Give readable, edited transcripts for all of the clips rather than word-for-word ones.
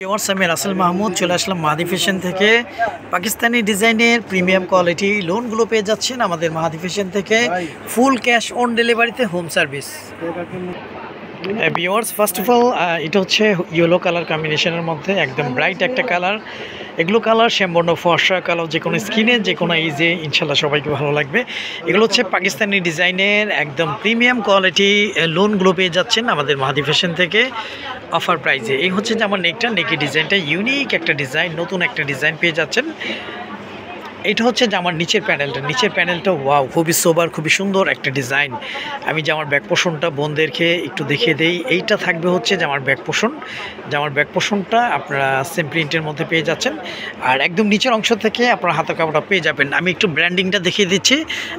আমি রাসেল মাহমুদ চলে আসলাম মাহাদি ফ্যাশন থেকে। পাকিস্তানি ডিজাইনের প্রিমিয়াম কোয়ালিটি লোনগুলো পেয়ে যাচ্ছেন আমাদের মাহাদি ফ্যাশন থেকে, ফুল ক্যাশ অন ডেলিভারিতে, home service. Viewers, first of all এটা হচ্ছে ইয়েলো কালার কম্বিনেশনের মধ্যে একদম ব্রাইট একটা কালার। এগুলো কালার শ্যামবর্ণ ফর্সা কালার, যে কোনো স্কিনে যে কোনো ইজে ইনশাল্লাহ সবাইকে ভালো লাগবে। এগুলো হচ্ছে পাকিস্তানি ডিজাইনের একদম প্রিমিয়াম কোয়ালিটি লোনগুলো পেয়ে যাচ্ছেন আমাদের মাহাদি ফ্যাশন থেকে অফার প্রাইজে। এই হচ্ছে যে আমার নেকি ডিজাইনটা ইউনিক একটা ডিজাইন, নতুন একটা ডিজাইন পেয়ে যাচ্ছেন। এটা হচ্ছে যে আমার নিচের প্যানেলটা ওয়াও, খুবই সোবার, খুবই সুন্দর একটা ডিজাইন। আমি যে আমার ব্যাক পোষণটা বোনদেরকে একটু দেখিয়ে দেই। এইটা থাকবে হচ্ছে যে আমার ব্যাক পোষণটা আপনারা সেম প্রিন্টের মধ্যে পেয়ে যাচ্ছেন। আর একদম নিচের অংশ থেকে আপনারা হাতের কাপড়টা পেয়ে যাবেন। আমি একটু ব্র্যান্ডিংটা দেখিয়ে দিচ্ছি।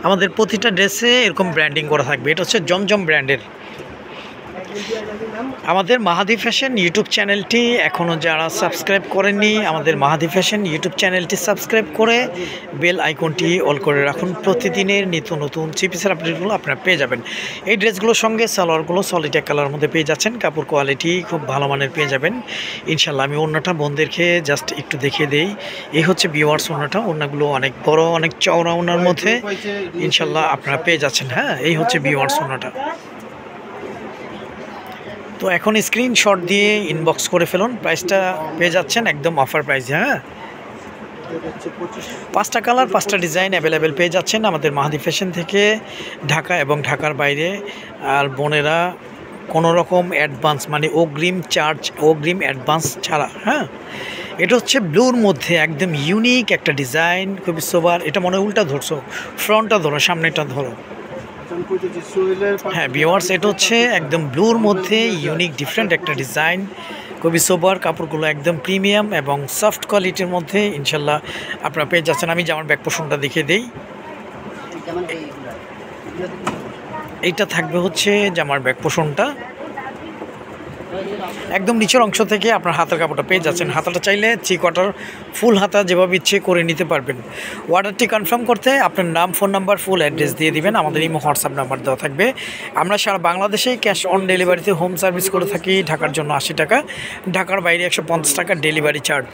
আমাদের প্রতিটা ড্রেসে এরকম ব্র্যান্ডিং করা থাকবে। এটা হচ্ছে জমজম ব্র্যান্ডের। আমাদের মাহাদি ফ্যাশন ইউটিউব চ্যানেলটি এখনও যারা সাবস্ক্রাইব করেননি, আমাদের মাহাদি ফ্যাশন ইউটিউব চ্যানেলটি সাবস্ক্রাইব করে বেল আইকনটি অল করে রাখুন। প্রতিদিনের নিত্য নতুন চিপিসের আপডেটগুলো আপনারা পেয়ে যাবেন। এই ড্রেসগুলোর সঙ্গে সালোয়ারগুলো সলিড এক কালারের মধ্যে পেয়ে যাচ্ছেন। কাপড় কোয়ালিটি খুব ভালো মানের পেয়ে যাবেন ইনশাল্লাহ। আমি ওড়নাটা বোনদেরকে জাস্ট একটু দেখিয়ে দেই। এই হচ্ছে ভিউয়ার্স ওড়নাটা। ওড়নাগুলো অনেক বড়, অনেক চওড়া ওড়নার মধ্যে ইনশাল্লাহ আপনারা পেয়ে যাচ্ছেন। হ্যাঁ, এই হচ্ছে ভিউয়ার্স ওড়নাটা। তো এখন স্ক্রিনশট দিয়ে ইনবক্স করে ফেলুন, প্রাইসটা পেয়ে যাচ্ছেন একদম অফার প্রাইসে। হ্যাঁ, 5টা কালার 5টা ডিজাইন অ্যাভেলেবেল পেয়ে যাচ্ছেন আমাদের মাহাদি ফ্যাশন থেকে, ঢাকা এবং ঢাকার বাইরে। আর বোনেরা কোনো রকম অ্যাডভান্স মানে অগ্রিম অ্যাডভান্স ছাড়া। হ্যাঁ, এটা হচ্ছে ব্লুর মধ্যে একদম ইউনিক একটা ডিজাইন, খুবই সোবার। এটা মনে হয় উল্টা ধরছো, ফ্রন্টটা ধরো, সামনেটা ধরো। হ্যাঁ ভিউয়ার্স, এটা হচ্ছে একদম ব্লুর মধ্যে ইউনিক ডিফারেন্ট একটা ডিজাইন, খুবই সোবার। কাপড়গুলো একদম প্রিমিয়াম এবং সফট কোয়ালিটির মধ্যে ইনশাল্লাহ আপনারা পেয়ে যাচ্ছেন। আমি যে আমার ব্যাক পোষণটা দেখিয়ে দিই। এইটা থাকবে হচ্ছে যে আমার ব্যাক পোষণটা একদম নিচের অংশ থেকে আপনার হাতের কাপড়টা পেয়ে যাচ্ছেন। হাতাটা চাইলে 3/4 ফুল হাতা যেভাবে ইচ্ছে করে নিতে পারবেন। অর্ডারটি কনফার্ম করতে আপনার নাম, ফোন নাম্বার, ফুল অ্যাড্রেস দিয়ে দিবেন। আমাদের ইমো হোয়াটসঅ্যাপ নাম্বার দেওয়া থাকবে। আমরা সারা বাংলাদেশেই ক্যাশ অন ডেলিভারিতে হোম সার্ভিস করে থাকি। ঢাকার জন্য 80 টাকা, ঢাকার বাইরে 150 টাকা ডেলিভারি চার্জ।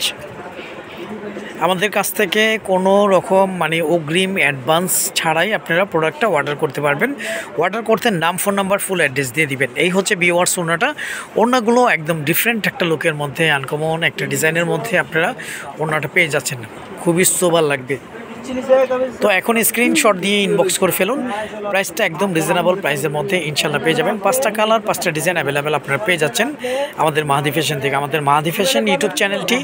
আমাদের কাছ থেকে কোনো রকম মানে অগ্রিম অ্যাডভান্স ছাড়াই আপনারা প্রোডাক্টটা অর্ডার করতে পারবেন। অর্ডার করতে নাম, ফোন নাম্বার, ফুল অ্যাড্রেস দিয়ে দিবেন। এই হচ্ছে ভিউয়ার্স ওড়নাটা। ওড়নাগুলো একদম ডিফারেন্ট একটা লুকের মধ্যে, আনকমন একটা ডিজাইনের মধ্যে আপনারা ওড়নাটা পেয়ে যাচ্ছেন, খুবই সোবার লাগবে। তো এখন স্ক্রিনশট দিয়ে ইনবক্স করে ফেলুন। প্রাইসটা একদম রিজনেবল প্রাইসের মধ্যে ইনশাল্লাহ পেয়ে যাবেন। 5টা কালার 5টা ডিজাইন অ্যাভেলেবেল আপনারা পেয়ে যাচ্ছেন আমাদের মাহাদি ফ্যাশন থেকে। আমাদের মাহাদি ফ্যাশন ইউটিউব চ্যানেলটি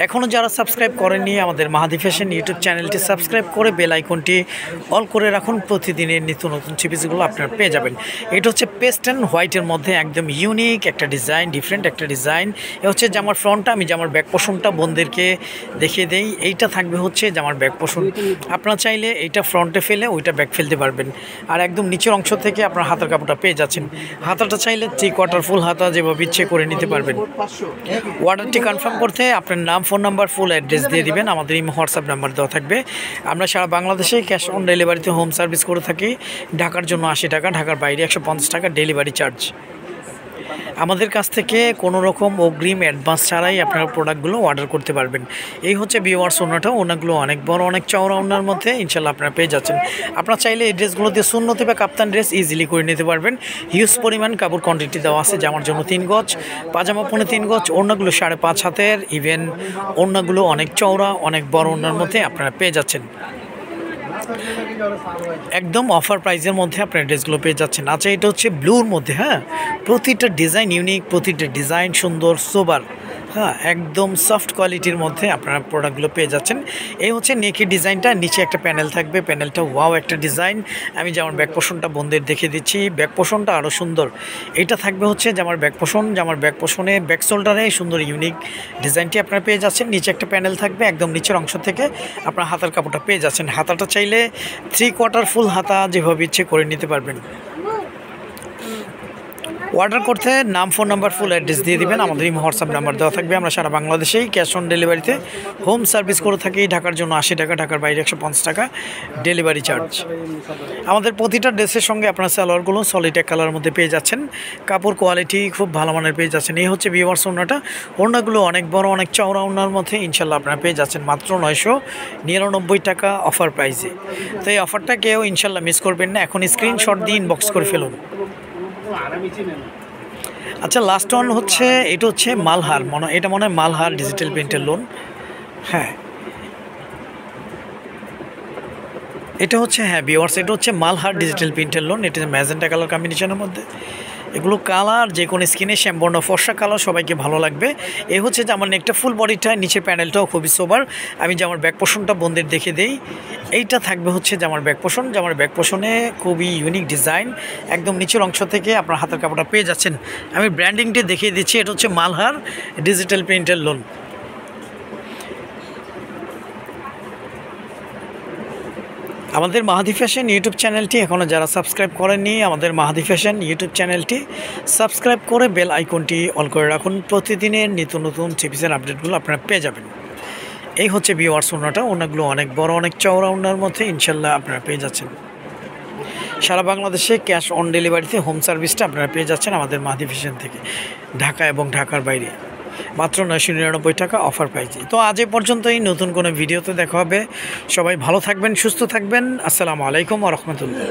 এখনও যারা সাবস্ক্রাইব করেননি, আমাদের মাহাদি ফ্যাশন ইউটিউব চ্যানেলটি সাবস্ক্রাইব করে বেল আইকনটি অল করে রাখুন। প্রতিদিনের নিত্য নতুন চিপিসগুলো আপনারা পেয়ে যাবেন। এটা হচ্ছে পেস্ট অ্যান্ড হোয়াইটের মধ্যে একদম ইউনিক একটা ডিজাইন, ডিফারেন্ট একটা ডিজাইন। এ হচ্ছে জামার ফ্রন্টটা। আমি জামার ব্যাক পোষণটা বোনদেরকে দেখিয়ে দেই। এইটা থাকবে হচ্ছে জামার ব্যাক পোষণ। আপনারা চাইলে এইটা ফ্রন্টে ফেলে ওইটা ব্যাক ফেলতে পারবেন। আর একদম নিচের অংশ থেকে আপনার হাতের কাপড়টা পেয়ে যাচ্ছেন। হাতাটা চাইলে 3/4 ফুল হাতা যেভাবে ইচ্ছে করে নিতে পারবেন। অর্ডারটি কনফার্ম করতে আপনার নাম, ফোন নাম্বার, ফুল অ্যাড্রেস দিয়ে দিবেন। আমাদের এই হোয়াটসঅ্যাপ নাম্বার দেওয়া থাকবে। আমরা সারা বাংলাদেশে ক্যাশ অন ডেলিভারিতে হোম সার্ভিস করে থাকি। ঢাকার জন্য 80 টাকা, ঢাকার বাইরে 150 টাকা ডেলিভারি চার্জ। আমাদের কাছ থেকে কোনো রকম অগ্রিম অ্যাডভান্স ছাড়াই আপনারা প্রোডাক্টগুলো অর্ডার করতে পারবেন। এই হচ্ছে ভিউয়ার্স ওড়নাটা। ওড়নাগুলো অনেক বড়, অনেক চওড়া ওড়নার মধ্যে ইনশাল্লাহ আপনারা পেয়ে যাচ্ছেন। আপনারা চাইলে এই ড্রেসগুলো দিয়ে সুন্নতি বা কাপ্তান ড্রেস ইজিলি করে নিতে পারবেন। হিউজ পরিমাণ কাপড় কোয়ান্টিটি দেওয়া আছে। জামার জন্য 3 গজ, পাজামা 3.5 গজ, ওড়নাগুলো 5.5 হাতের। ইভেন ওড়নাগুলো অনেক চওড়া, অনেক বড় ওড়নার মধ্যে আপনারা পেয়ে যাচ্ছেন। একদম অফার প্রাইসের মধ্যে আপনার ড্রেসগুলো পেয়ে যাচ্ছেন। আচ্ছা, এটা হচ্ছে ব্লুর মধ্যে। হ্যাঁ, প্রতিটা ডিজাইন ইউনিক, প্রতিটা ডিজাইন সুন্দর, সোবার। হ্যাঁ, একদম সফট কোয়ালিটির মধ্যে আপনারা প্রোডাক্টগুলো পেয়ে যাচ্ছেন। এই হচ্ছে নেকি ডিজাইনটা। নিচে একটা প্যানেল থাকবে, প্যানেলটা ওয়াও একটা ডিজাইন। আমি যেমন ব্যাক পোষণটা বন্ধের দেখে দিচ্ছি, ব্যাক পোষণটা আরও সুন্দর। এটা থাকবে হচ্ছে যে আমার ব্যাক পোষণ, যে আমার ব্যাক পোষণে ব্যাক শোল্ডারে সুন্দর ইউনিক ডিজাইনটি আপনারা পেয়ে যাচ্ছেন। নিচে একটা প্যানেল থাকবে, একদম নিচের অংশ থেকে আপনার হাতার কাপড়টা পেয়ে যাচ্ছেন। হাতাটা চাইলে 3/4 ফুল হাতা যেভাবে ইচ্ছে করে নিতে পারবেন। অর্ডার করতে নাম, ফোন নাম্বার, ফুল অ্যাড্রেস দিয়ে দিবেন। আমাদের এই হোয়াটসঅ্যাপ নাম্বার দেওয়া থাকবে। আমরা সারা বাংলাদেশেই ক্যাশ অন ডেলিভারিতে হোম সার্ভিস করে থাকি। ঢাকার জন্য 80 টাকা, ঢাকার বাইরে 150 টাকা ডেলিভারি চার্জ। আমাদের প্রতিটা ড্রেসের সঙ্গে আপনার সালোয়ারগুলো সলিড এক কালারের মধ্যে পেয়ে যাচ্ছেন। কাপড় কোয়ালিটি খুব ভালো মানের পেয়ে যাচ্ছেন। এই হচ্ছে ভিউয়ার্স ওড়নাটা। ওড়নাগুলো অনেক বড়, অনেক চওড়া ওড়নার মধ্যে ইনশাল্লাহ আপনারা পেয়ে যাচ্ছেন মাত্র 999 টাকা অফার প্রাইসে। তো এই অফারটা কেউ ইনশাল্লাহ মিস করবেন না। এখন স্ক্রিনশট দিয়ে ইনবক্স করে ফেলুন। আচ্ছা, লাস্ট ওয়ান হচ্ছে, এটা হচ্ছে মালহার, এটা মনে হয় মালহার ডিজিটাল প্রিন্টের লোন। হ্যাঁ, এটা হচ্ছে, হ্যাঁ ভিউয়ার্স, এটা হচ্ছে মালহার ডিজিটাল প্রিন্টের লোন। এটা ম্যাজেন্টা কালার কম্বিনেশনের মধ্যে। এগুলো কালার যে কোনো স্কিনে শ্যামবর্ণ ফর্সা কালার সবাইকে ভালো লাগবে। এ হচ্ছে যে আমার নেকটা ফুল বডিটা, নিচের প্যানেলটাও খুবই সোবার। আমি যে আমার ব্যাক পোর্শনটা বন্ধের দেখে দেই। এইটা থাকবে হচ্ছে যে আমার ব্যাক পোর্শন। যে আমার ব্যাক পোর্শনে খুবই ইউনিক ডিজাইন, একদম নিচের অংশ থেকে আপনার হাতের কাপড়টা পেয়ে যাচ্ছেন। আমি ব্র্যান্ডিংটা দেখিয়ে দিচ্ছি। এটা হচ্ছে মালহার ডিজিটাল প্রিন্টের লোন। আমাদের মাহাদি ফ্যাশন ইউটিউব চ্যানেলটি এখনও যারা সাবস্ক্রাইব করেননি, আমাদের মাহাদি ফ্যাশন ইউটিউব চ্যানেলটি সাবস্ক্রাইব করে বেল আইকনটি অল করে রাখুন। প্রতিদিনের নিত্য নতুন চিপিসের আপডেটগুলো আপনারা পেয়ে যাবেন। এই হচ্ছে ভিউয়ার্স ওড়নাটা। ওড়নাগুলো অনেক বড়, অনেক চওড়া ওড়নার মধ্যে ইনশাল্লাহ আপনারা পেয়ে যাচ্ছেন। সারা বাংলাদেশে ক্যাশ অন ডেলিভারিতে হোম সার্ভিসটা আপনারা পেয়ে যাচ্ছেন আমাদের মাহাদি ফ্যাশন থেকে, ঢাকা এবং ঢাকার বাইরে মাত্র 999 টাকা অফার প্রাইসে। তো আজ এ পর্যন্তই। নতুন কোনো ভিডিওতে দেখা হবে। সবাই ভালো থাকবেন, সুস্থ থাকবেন। আসসালামু আলাইকুম ওয়া রাহমাতুল্লাহ।